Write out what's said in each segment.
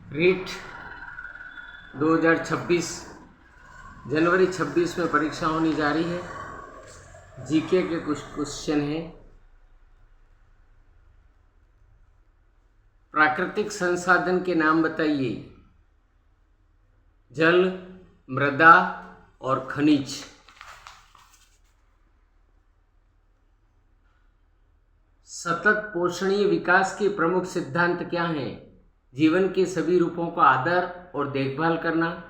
रीट 2026 जनवरी 26 में परीक्षा होने जा रही है। जीके के कुछ क्वेश्चन हैं। प्राकृतिक संसाधन के नाम बताइए। जल, मृदा और खनिज। सतत पोषणीय विकास के प्रमुख सिद्धांत क्या हैं? जीवन के सभी रूपों का आदर और देखभाल करना,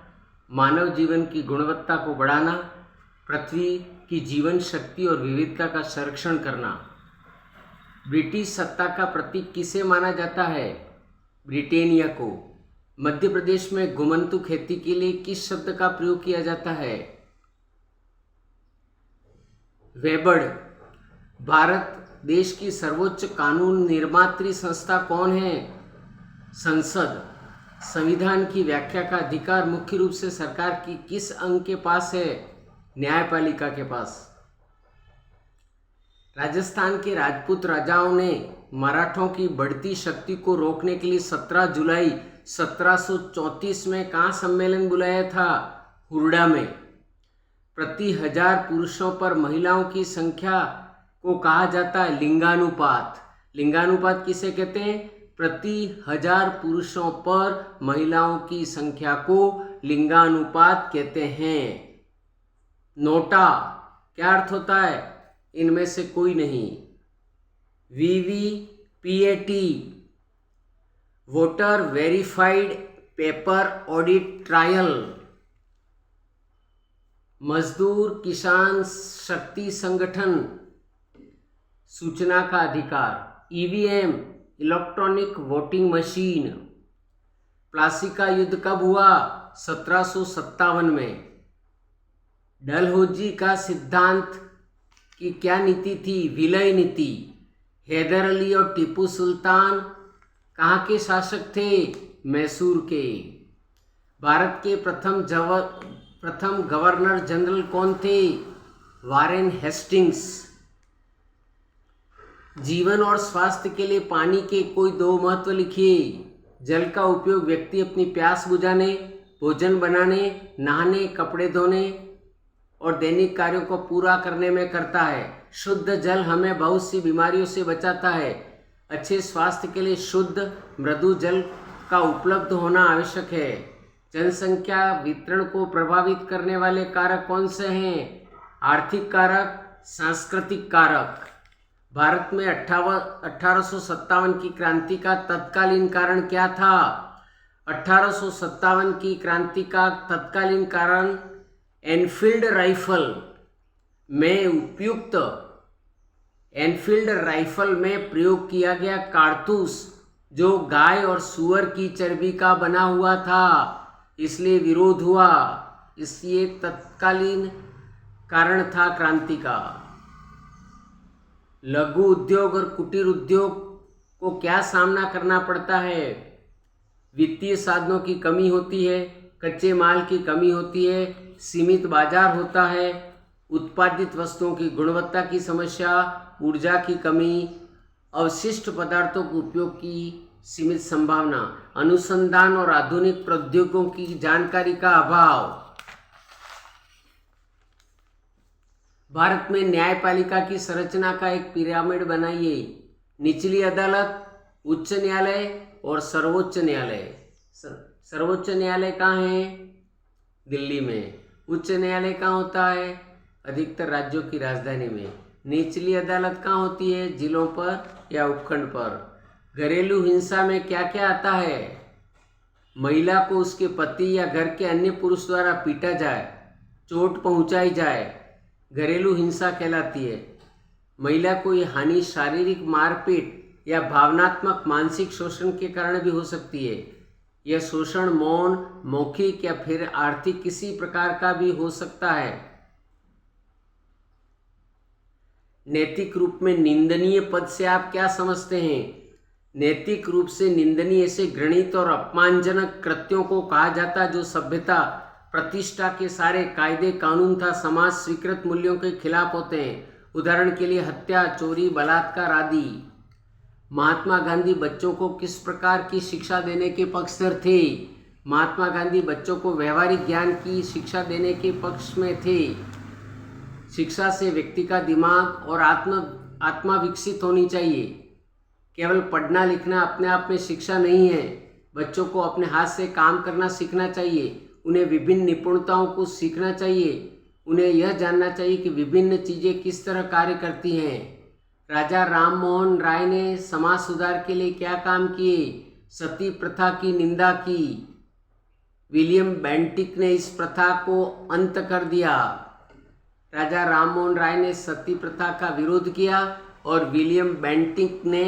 मानव जीवन की गुणवत्ता को बढ़ाना, पृथ्वी की जीवन शक्ति और विविधता का संरक्षण करना। ब्रिटिश सत्ता का प्रतीक किसे माना जाता है? ब्रिटेनिया को। मध्य प्रदेश में घुमंतु खेती के लिए किस शब्द का प्रयोग किया जाता है? वेबड़। भारत देश की सर्वोच्च कानून निर्मात्री संस्था कौन है? संसद। संविधान की व्याख्या का अधिकार मुख्य रूप से सरकार की किस अंग के पास है? न्यायपालिका के पास। राजस्थान के राजपूत राजाओं ने मराठों की बढ़ती शक्ति को रोकने के लिए 17 जुलाई 1734 में कहाँ सम्मेलन बुलाया था? हुरडा में। प्रति 1000 पुरुषों पर महिलाओं की संख्या को कहा जाता है लिंगानुपात। लिंगानुपात किसे कहते हैं? प्रति 1000 पुरुषों पर महिलाओं की संख्या को लिंगानुपात कहते हैं। नोटा क्या अर्थ होता है? इनमें से कोई नहीं। VVPAT voter verified paper audit trial. मजदूर किसान शक्ति संगठन। सूचना का अधिकार। EVM electronic voting machine. Plassey का युद्ध कब हुआ? 1757 में। डलहौजी का सिद्धांत की क्या नीति थी? विलय नीति। हैदर अली और टीपू सुल्तान कहाँ के शासक थे? मैसूर के। भारत के प्रथम गवर्नर जनरल कौन थे? Warren Hastings. जीवन और स्वास्थ्य के लिए पानी के कोई 2 महत्व लिखिए। जल का उपयोग व्यक्ति अपनी प्यास बुझाने, भोजन बनाने, नहाने, कपड़े धोने और दैनिक कार्यों को पूरा करने में करता है। शुद्ध जल हमें बहुत सी बीमारियों से बचाता है। अच्छे स्वास्थ्य के लिए शुद्ध मृदु जल का उपलब्ध होना आवश्यक है। जनसंख्या वितरण को प्रभावित करने वाले कारक कौन से हैं? आर्थिक कारक, सांस्कृतिक कारक। भारत में 1857 की क्रांति का तत्कालीन कारण क्या था? 1857 की क्रांति का तत्कालीन कारण एनफील्ड राइफल में प्रयोग किया गया कारतूस जो गाय और सूअर की चर्बी का बना हुआ था, इसलिए विरोध हुआ। इसलिए तत्कालीन कारण था क्रांति का। लघु उद्योग और कुटीर उद्योग को क्या सामना करना पड़ता है? वित्तीय साधनों की कमी होती है, कच्चे माल की कमी होती है, सीमित बाजार होता है, उत्पादित वस्तुओं की गुणवत्ता की समस्या, ऊर्जा की कमी, अवशिष्ट पदार्थों के उपयोग की सीमित संभावना, अनुसंधान और आधुनिक प्रौद्योगिकों की जानकारी का अभाव। भारत में न्यायपालिका की संरचना का एक पिरामिड बनाइए। निचली अदालत, उच्च न्यायालय और सर्वोच्च न्यायालय। सर्वोच्च न्यायालय कहाँ है? दिल्ली में। उच्च न्यायालय कहाँ होता है? अधिकतर राज्यों की राजधानी में। निचली अदालत कहाँ होती है? जिलों पर या उपखंड पर। घरेलू हिंसा में क्या क्या आता है? महिला को उसके पति या घर के अन्य पुरुष द्वारा पीटा जाए, चोट पहुंचाई जाए, घरेलू हिंसा कहलाती है। महिला को यह हानि शारीरिक मारपीट या भावनात्मक मानसिक शोषण के कारण भी हो सकती है। यह शोषण मौन, मौखिक या फिर आर्थिक किसी प्रकार का भी हो सकता है। नैतिक रूप में निंदनीय पद से आप क्या समझते हैं? नैतिक रूप से निंदनीय ऐसे घृणित और अपमानजनक कृत्यों को कहा जाता है जो सभ्यता, प्रतिष्ठा के सारे कायदे कानून तथा समाज स्वीकृत मूल्यों के खिलाफ होते हैं। उदाहरण के लिए हत्या, चोरी, बलात्कार आदि। महात्मा गांधी बच्चों को किस प्रकार की शिक्षा देने के पक्षधर थे? महात्मा गांधी बच्चों को व्यवहारिक ज्ञान की शिक्षा देने के पक्ष में थे। शिक्षा से व्यक्ति का दिमाग और आत्मा विकसित होनी चाहिए। केवल पढ़ना लिखना अपने आप में शिक्षा नहीं है। बच्चों को अपने हाथ से काम करना सीखना चाहिए। उन्हें विभिन्न निपुणताओं को सीखना चाहिए। उन्हें यह जानना चाहिए कि विभिन्न चीज़ें किस तरह कार्य करती हैं। राजा राम मोहन राय ने समाज सुधार के लिए क्या काम किए? सती प्रथा की निंदा की। विलियम बेंटिक ने इस प्रथा को अंत कर दिया। राजा राम मोहन राय ने सती प्रथा का विरोध किया और विलियम बेंटिक ने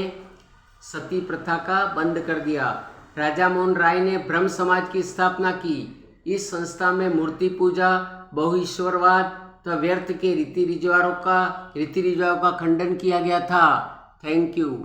सती प्रथा का बंद कर दिया। राजा मोहन राय ने ब्रह्म समाज की स्थापना की। इस संस्था में मूर्ति पूजा, बहुईश्वरवाद तथा व्यर्थ के रीति रिवाजों का खंडन किया गया था। Thank you.